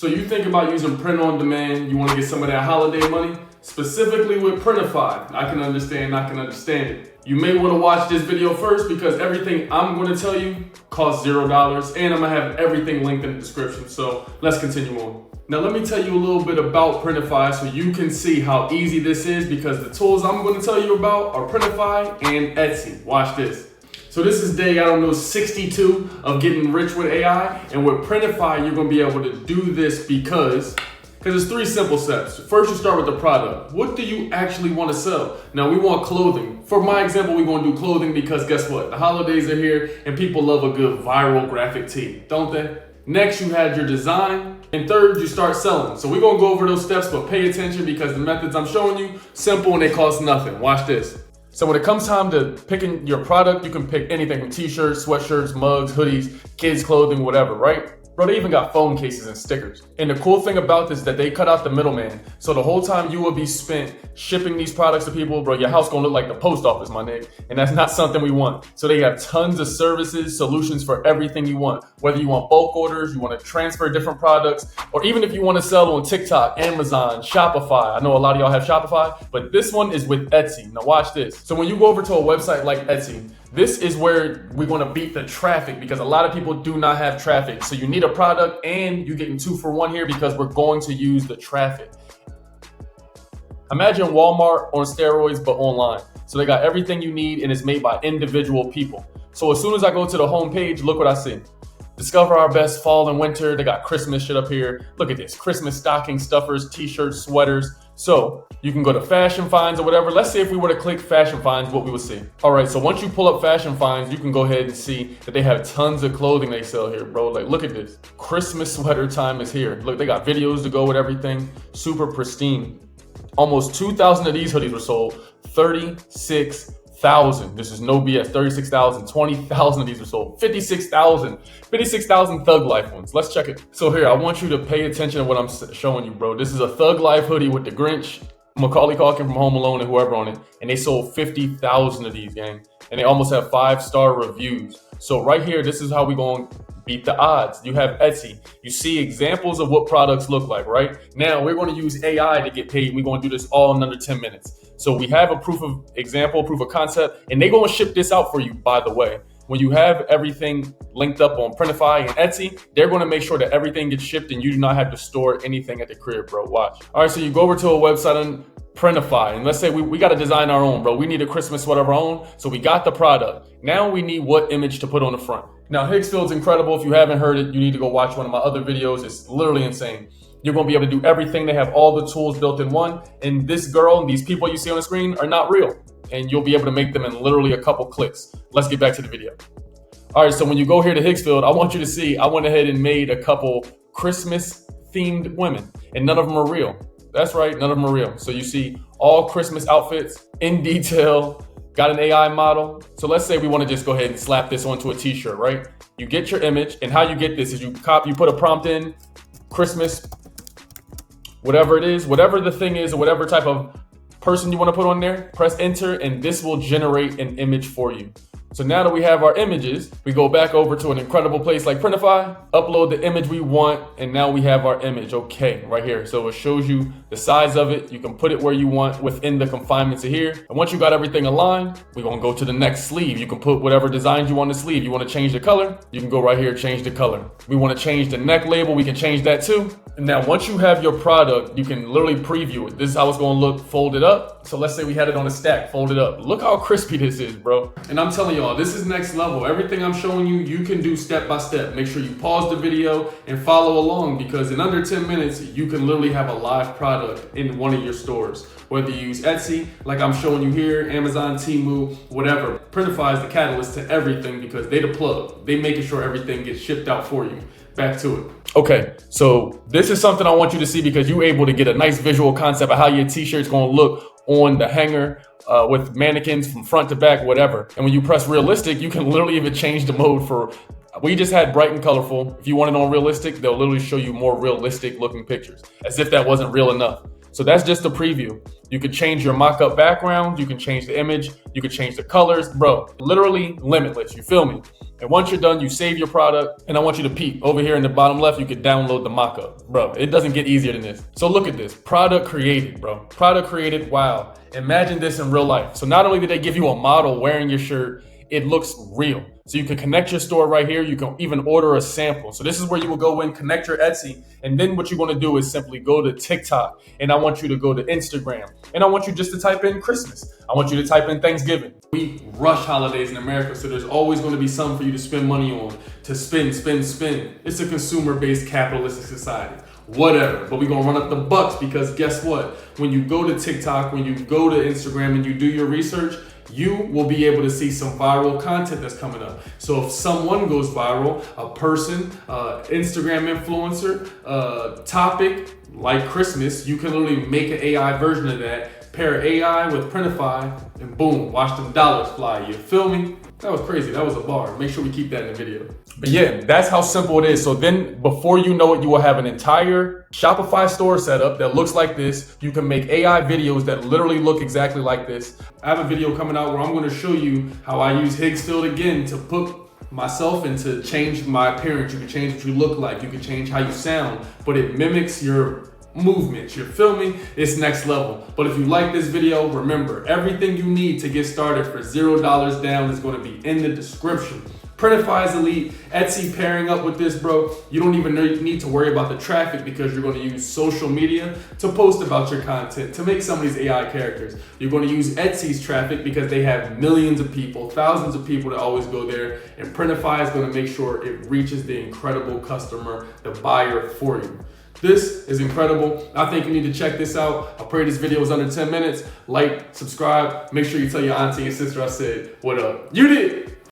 So you think about using print on demand, you want to get some of that holiday money? Specifically with Printify, I can understand it. You may want to watch this video first because everything I'm going to tell you costs $0 and I'm going to have everything linked in the description. So let's continue on. Now let me tell you a little bit about Printify so you can see how easy this is, because the tools I'm going to tell you about are Printify and Etsy. Watch this. So this is day, 62 of getting rich with AI, and with Printify you're going to be able to do this because it's 3 simple steps. First, you start with the product. What do you actually want to sell? Now, we want clothing. For my example, we're going to do clothing because guess what? The holidays are here and people love a good viral graphic tee, don't they? Next, you had your design. And third, you start selling. So we're going to go over those steps, but pay attention because the methods I'm showing you, simple and they cost nothing. Watch this. So when it comes time to picking your product, you can pick anything from t-shirts, sweatshirts, mugs, hoodies, kids clothing, whatever, right? Bro, they even got phone cases and stickers. And the cool thing about this is that they cut out the middleman. So the whole time you will be spent shipping these products to people, bro, your house gonna look like the post office, my nigga. And that's not something we want. So they have tons of services, solutions for everything you want. Whether you want bulk orders, you want to transfer different products, or even if you want to sell on TikTok, Amazon, Shopify. I know a lot of y'all have Shopify, but this one is with Etsy. Now watch this. So when you go over to a website like Etsy, this is where we're going to beat the traffic because a lot of people do not have traffic. So you need a product and you're getting 2 for 1 here because we're going to use the traffic. Imagine Walmart on steroids, but online. So they got everything you need and it's made by individual people. So as soon as I go to the home page, look what I see. Discover our best fall and winter. They got Christmas shit up here. Look at this. Christmas stocking stuffers, t-shirts, sweaters. So you can go to fashion finds or whatever. Let's say if we were to click fashion finds, what we would see. All right, so once you pull up fashion finds, you can go ahead and see that they have tons of clothing they sell here, bro. Like, look at this. Christmas sweater time is here. Look, they got videos to go with everything. Super pristine. Almost 2,000 of these hoodies were sold. 36,000. This is no BS. 36,000. 20,000 of these were sold. 56,000. 56,000 Thug Life ones. Let's check it. So here, I want you to pay attention to what I'm showing you, bro. This is a Thug Life hoodie with the Grinch, Macaulay Culkin from Home Alone, and whoever on it. And they sold 50,000 of these, gang. And they almost have 5-star reviews. So right here, this is how we going to beat the odds. You have Etsy. You see examples of what products look like, right? Now we're going to use AI to get paid. We're going to do this all in under 10 minutes. So we have a proof of example, proof of concept, and they're going to ship this out for you, by the way. When you have everything linked up on Printify and Etsy, they're going to make sure that everything gets shipped and you do not have to store anything at the crib, bro. Watch. All right, so you go over to a website on Printify, and let's say we got to design our own, bro. We need a Christmas sweater of our own, so we got the product. Now we need what image to put on the front. Now, Hicksfield's incredible. If you haven't heard it, you need to go watch one of my other videos. It's literally insane. You're going to be able to do everything. They have all the tools built in one. And this girl and these people you see on the screen are not real. And you'll be able to make them in literally a couple clicks. Let's get back to the video. All right, so when you go here to Hicksfield, I want you to see, I went ahead and made a couple Christmas themed women, and none of them are real. That's right, none of them are real. So you see all Christmas outfits in detail, got an AI model. So let's say we want to just go ahead and slap this onto a t-shirt, right? You get your image, and how you get this is you put a prompt in, Christmas, whatever it is, whatever the thing is, or whatever type of person you want to put on there, press enter, and this will generate an image for you. So now that we have our images, we go back over to an incredible place like Printify, upload the image we want, and now we have our image, okay, right here. So it shows you the size of it. You can put it where you want within the confinements of here. And once you got everything aligned, we're gonna go to the next sleeve. You can put whatever designs you want in the sleeve. You wanna change the color, you can go right here, change the color. We wanna change the neck label, we can change that too. And now once you have your product, you can literally preview it. This is how it's gonna look folded up. So let's say we had it on a stack, folded up. Look how crispy this is, bro. And I'm telling y'all, this is next level. Everything I'm showing you, you can do step by step. Make sure you pause the video and follow along, because in under 10 minutes, you can literally have a live product in one of your stores. Whether you use Etsy, like I'm showing you here, Amazon, Temu, whatever. Printify is the catalyst to everything because they the plug. They making sure everything gets shipped out for you. Back to it. Okay, so this is something I want you to see because you're able to get a nice visual concept of how your t-shirt's gonna look on the hanger with mannequins from front to back, whatever. And when you press realistic, you can literally even change the mode for, we just had bright and colorful. If you want it on realistic, they'll literally show you more realistic looking pictures, as if that wasn't real enough. So that's just a preview. You could change your mock-up background, you can change the image, you could change the colors, bro, literally limitless, you feel me? And once you're done, you save your product, and I want you to peep. Over here in the bottom left, you could download the mock-up. Bro, it doesn't get easier than this. So look at this, product created, bro. Product created, wow. Imagine this in real life. So not only did they give you a model wearing your shirt, it looks real. So you can connect your store right here. You can even order a sample. So this is where you will go in, connect your Etsy. And then what you want to do is simply go to TikTok. And I want you to go to Instagram. And I want you just to type in Christmas. I want you to type in Thanksgiving. We rush holidays in America. So there's always going to be something for you to spend money on, to spend. It's a consumer-based capitalistic society. Whatever, but we're gonna run up the bucks because guess what? When you go to TikTok, when you go to Instagram and you do your research, you will be able to see some viral content that's coming up. So if someone goes viral, a person, Instagram influencer, topic like Christmas, you can literally make an AI version of that, pair AI with Printify, and boom, watch them dollars fly. You feel me? That was crazy. That was a bar. Make sure we keep that in the video. But yeah, that's how simple it is. So then before you know it, you will have an entire Shopify store set up that looks like this. You can make AI videos that literally look exactly like this. I have a video coming out where I'm going to show you how I use Higgsfield again to put myself and to change my appearance. You can change what you look like. You can change how you sound, but it mimics your movements. You're filming, it's next level. But if you like this video, remember, everything you need to get started for $0 down is going to be in the description. Printify is elite. Etsy pairing up with this, bro. You don't even need to worry about the traffic because you're going to use social media to post about your content, to make some of these AI characters. You're going to use Etsy's traffic because they have millions of people, thousands of people that always go there. And Printify is going to make sure it reaches the incredible customer, the buyer for you. This is incredible. I think you need to check this out. I pray this video was under 10 minutes. Like, subscribe, make sure you tell your auntie and sister I said, what up? You did.